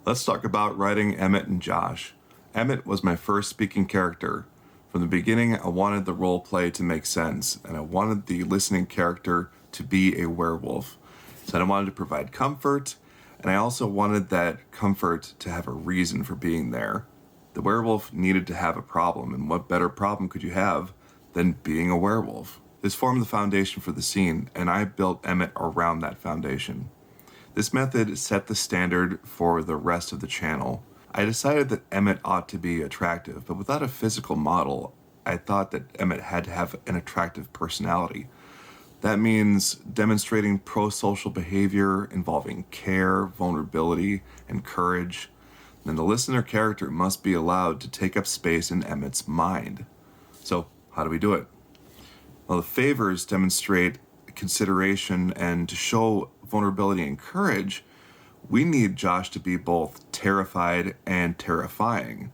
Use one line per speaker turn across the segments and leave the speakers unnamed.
Let's talk about writing Emmett and Josh. Emmett was my first speaking character. From the beginning, I wanted the role play to make sense, and I wanted the listening character to be a werewolf. So I wanted to provide comfort, and I also wanted that comfort to have a reason for being there. The werewolf needed to have a problem, and what better problem could you have than being a werewolf? This formed the foundation for the scene, and I built Emmett around that foundation. This method set the standard for the rest of the channel. I decided that Emmett ought to be attractive, but without a physical model, I thought that Emmett had to have an attractive personality. That means demonstrating pro-social behavior involving care, vulnerability, and courage. And the listener character must be allowed to take up space in Emmett's mind. So, how do we do it? Well, the favors demonstrate consideration, and to show vulnerability and courage, we need Josh to be both terrified and terrifying.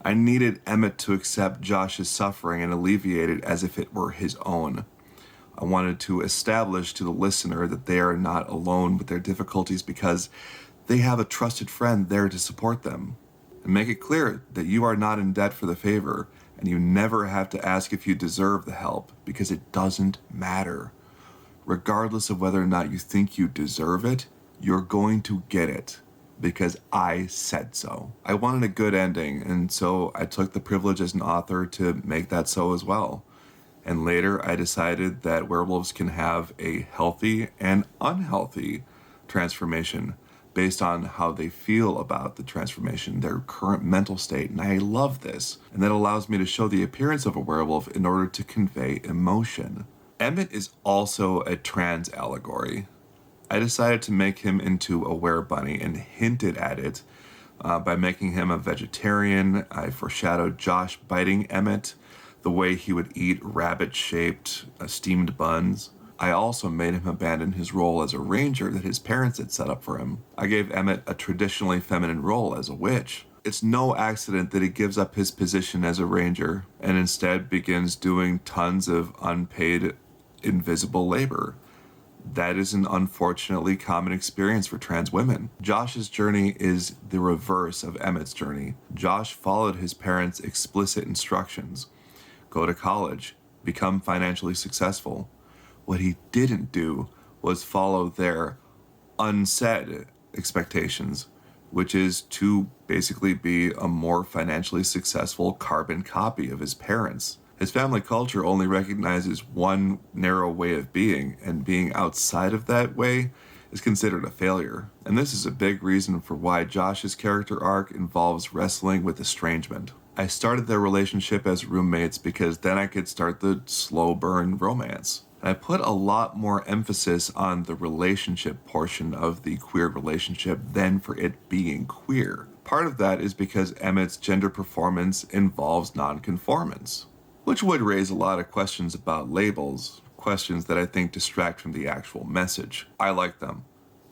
I needed Emmett to accept Josh's suffering and alleviate it as if it were his own. I wanted to establish to the listener that they are not alone with their difficulties because they have a trusted friend there to support them. And make it clear that you are not in debt for the favor, and you never have to ask if you deserve the help, because it doesn't matter. Regardless of whether or not you think you deserve it, you're going to get it, because I said so. I wanted a good ending, and so I took the privilege as an author to make that so as well. And later I decided that werewolves can have a healthy and unhealthy transformation based on how they feel about the transformation, their current mental state, and I love this. And that allows me to show the appearance of a werewolf in order to convey emotion. Emmett is also a trans allegory. I decided to make him into a were-bunny and hinted at it by making him a vegetarian. I foreshadowed Josh biting Emmett, the way he would eat rabbit-shaped steamed buns. I also made him abandon his role as a ranger that his parents had set up for him. I gave Emmett a traditionally feminine role as a witch. It's no accident that he gives up his position as a ranger and instead begins doing tons of unpaid, invisible labor. That is an unfortunately common experience for trans women. Josh's journey is the reverse of Emmett's journey. Josh followed his parents' explicit instructions. Go to college, become financially successful. What he didn't do was follow their unsaid expectations, which is to basically be a more financially successful carbon copy of his parents. His family culture only recognizes one narrow way of being, and being outside of that way is considered a failure. And this is a big reason for why Josh's character arc involves wrestling with estrangement. I started their relationship as roommates because then I could start the slow burn romance. I put a lot more emphasis on the relationship portion of the queer relationship than for it being queer. Part of that is because Emmett's gender performance involves nonconformance, which would raise a lot of questions about labels, questions that I think distract from the actual message. I like them,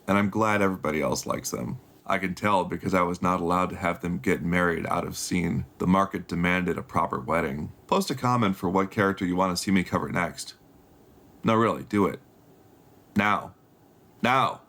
and I'm glad everybody else likes them. I can tell because I was not allowed to have them get married out of scene. The market demanded a proper wedding. Post a comment for what character you want to see me cover next. No, really, do it. Now. Now!